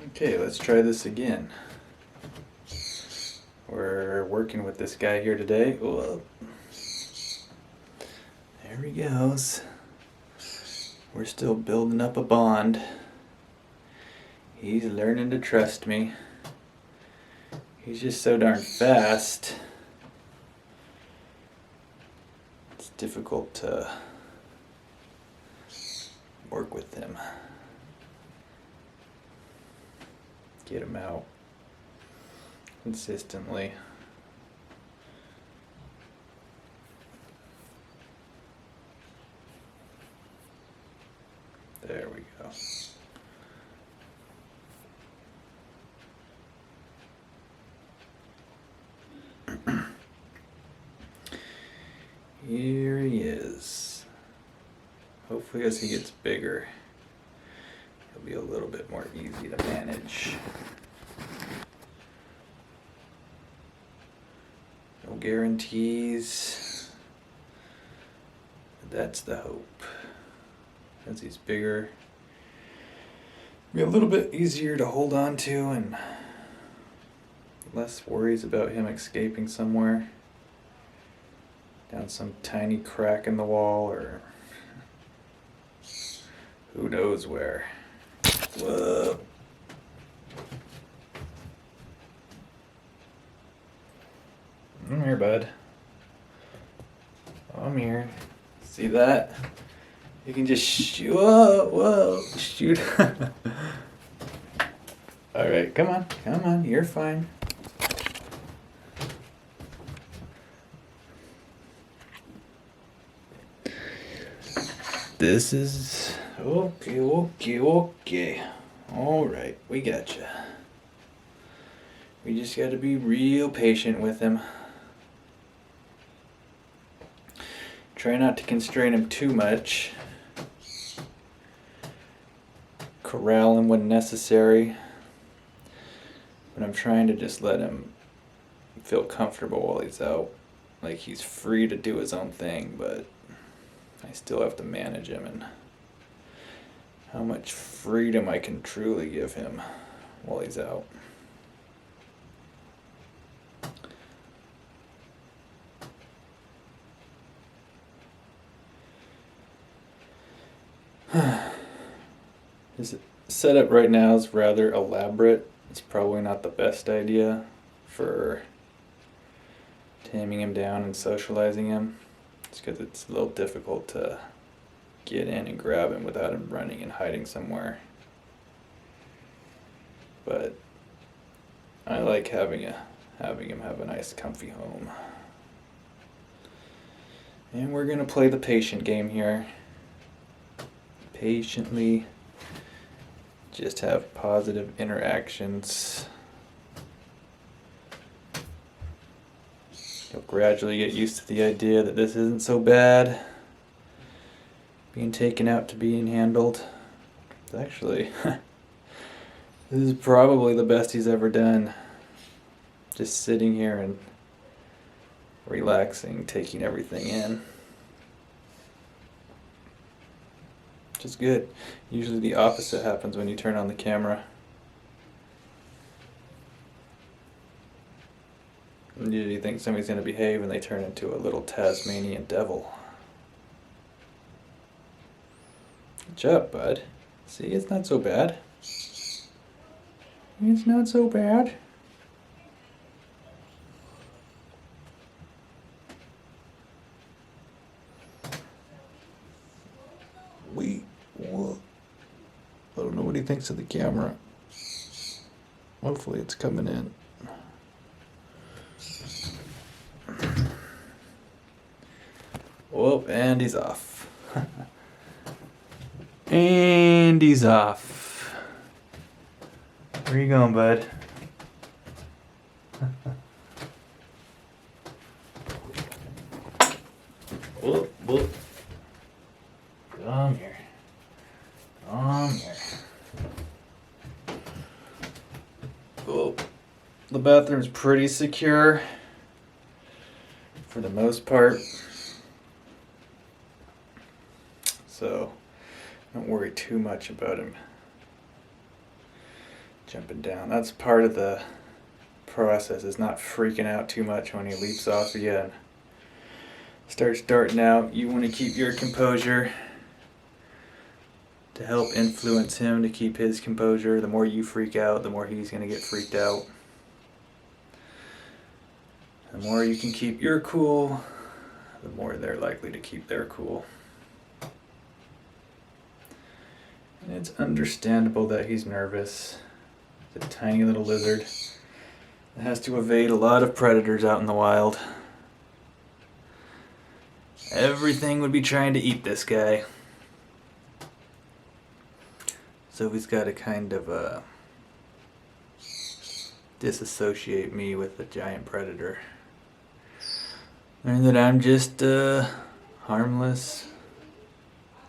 Okay, let's try this again. We're working with this guy here today. Whoa. There he goes. We're still building up a bond. He's learning to trust me. He's just so darn fast. It's difficult to work with him. Get him out consistently. There we go. Here he is. Hopefully as he gets bigger, he'll be a little bit more easy to manage. No guarantees. But that's the hope. As he's bigger, be a little bit easier to hold on to and less worries about him escaping somewhere. Down some tiny crack in the wall or who knows where. Whoa. I'm here, bud. I'm here. See that? You can just shoot. Whoa, shoot. Alright, come on, you're fine. This is okay. Alright, we gotcha. We just gotta be real patient with him. Try not to constrain him too much. Corral him when necessary. But I'm trying to just let him feel comfortable while he's out. Like he's free to do his own thing, but I still have to manage him and how much freedom I can truly give him while he's out. His setup right now is rather elaborate. It's probably not the best idea for taming him down and socializing him. It's because it's a little difficult to get in and grab him without him running and hiding somewhere. But I like having him have a nice comfy home. And we're gonna play the patient game here. Patiently just have positive interactions. You'll gradually get used to the idea that this isn't so bad. Being taken out to being handled. It's actually, this is probably the best he's ever done. Just sitting here and relaxing, taking everything in. Which is good. Usually the opposite happens when you turn on the camera. Usually you think somebody's going to behave and they turn into a little Tasmanian devil. Good job, bud. See, it's not so bad. It's not so bad. I don't know what he thinks of the camera. Hopefully it's coming in. Whoop, and he's off. And he's off. Where you going, bud? Whoop, whoop. Come here. Come here. Oh, the bathroom's pretty secure for the most part. So don't worry too much about him jumping down. That's part of the process, is not freaking out too much when he leaps off of you and starts darting out. You want to keep your composure to help influence him to keep his composure. The more you freak out, the more he's going to get freaked out. The more you can keep your cool, the more they're likely to keep their cool. And it's understandable that he's nervous. He's a tiny little lizard that has to evade a lot of predators out in the wild. Everything would be trying to eat this guy. So he's got to kind of disassociate me with the giant predator. And that I'm just a harmless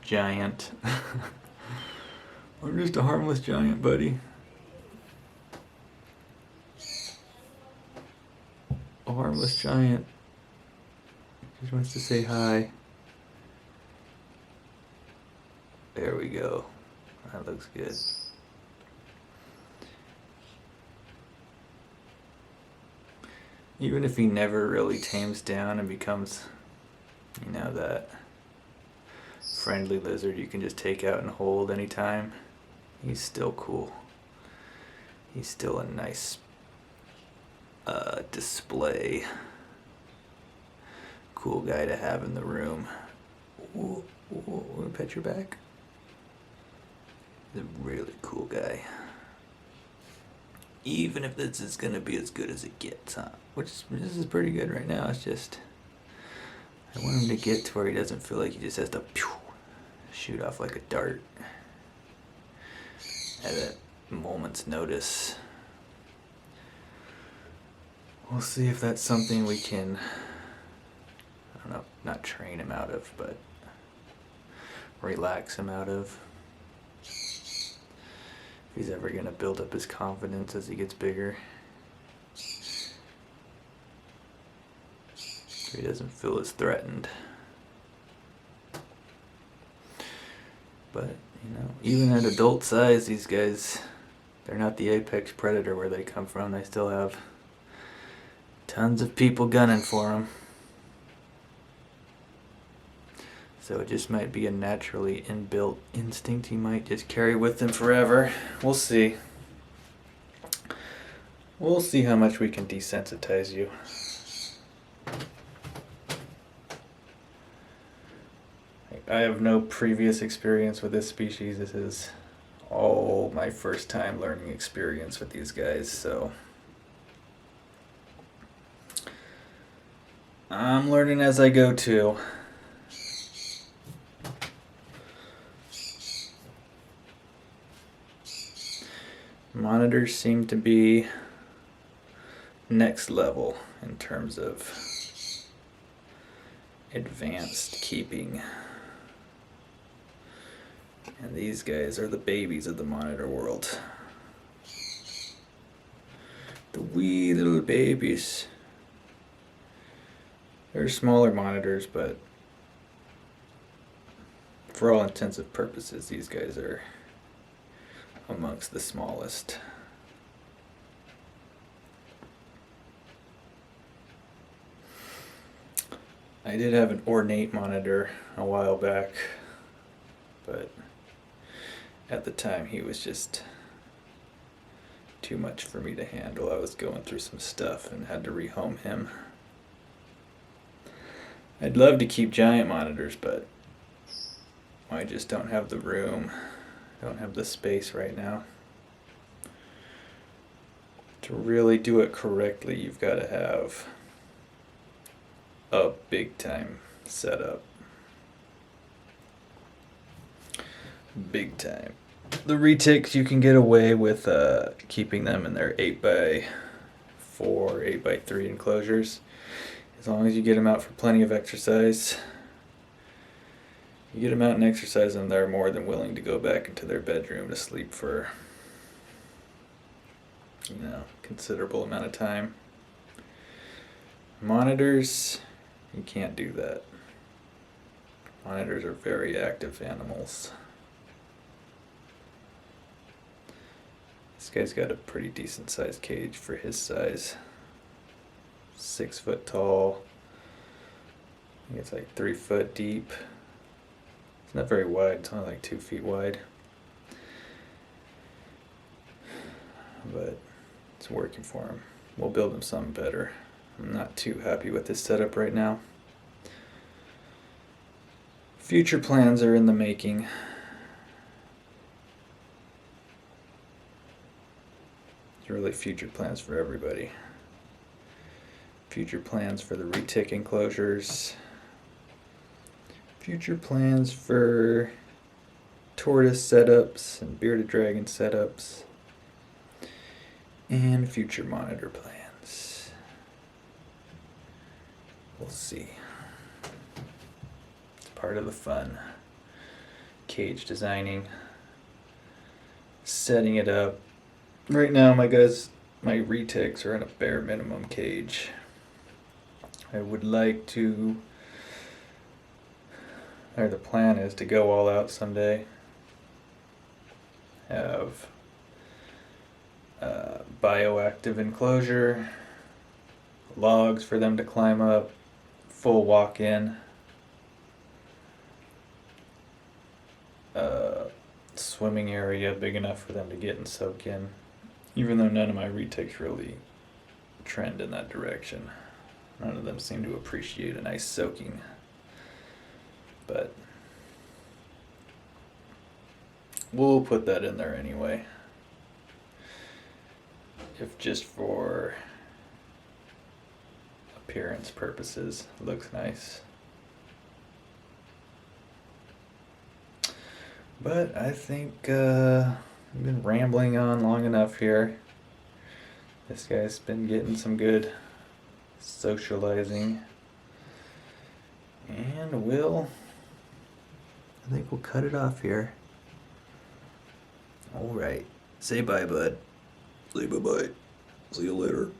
giant. I'm just a harmless giant, buddy. A harmless giant. Just wants to say hi. There we go. That looks good. Even if he never really tames down and becomes, that friendly lizard you can just take out and hold anytime, he's still cool. He's still a nice display. Cool guy to have in the room. Ooh, wanna pet your back? He's a really cool guy. Even if this is gonna be as good as it gets, huh? This is pretty good right now. It's just, I want him to get to where he doesn't feel like he just has to shoot off like a dart at a moment's notice. We'll see if that's something we can, I don't know, not train him out of, but relax him out of. If he's ever going to build up his confidence as he gets bigger. So he doesn't feel as threatened. But, even at adult size, these guys, they're not the apex predator where they come from. They still have tons of people gunning for them. So it just might be a naturally inbuilt instinct he might just carry with him forever. We'll see. We'll see how much we can desensitize you. I have no previous experience with this species. This is all my first time learning experience with these guys, so I'm learning as I go too. Monitors seem to be next level in terms of advanced keeping. And these guys are the babies of the monitor world. The wee little babies. They're smaller monitors, but for all intents and purposes, these guys are amongst the smallest. I did have an ornate monitor a while back, but at the time he was just too much for me to handle. I was going through some stuff and had to rehome him. I'd love to keep giant monitors, but I just don't have the room. Don't have the space right now. To really do it correctly, you've got to have a big time setup. Big time. The retics, you can get away with keeping them in their 8x4, 8x3 enclosures. As long as you get them out for plenty of exercise. You get them out and exercise them, they're more than willing to go back into their bedroom to sleep for, considerable amount of time. Monitors, you can't do that. Monitors are very active animals. This guy's got a pretty decent sized cage for his size. 6 foot tall. I think it's like 3 foot deep. It's not very wide, it's only like 2 feet wide. But it's working for him. We'll build him something better. I'm not too happy with this setup right now. Future plans are in the making. It's really future plans for everybody. Future plans for the retic enclosures. Future plans for tortoise setups and bearded dragon setups. And future monitor plans. We'll see. It's part of the fun. Cage designing. Setting it up. Right now my retics are in a bare minimum cage. I would like to, or the plan is to go all out someday. Have bioactive enclosure, logs for them to climb up, full walk-in, swimming area big enough for them to get and soak in, even though none of my retics really trend in that direction. None of them seem to appreciate a nice soaking, but we'll put that in there anyway, if just for appearance purposes. Looks nice. But I think I've been rambling on long enough here. This guy's been getting some good socializing. And I think we'll cut it off here. Alright. Say bye, bud. Say bye-bye. See you later.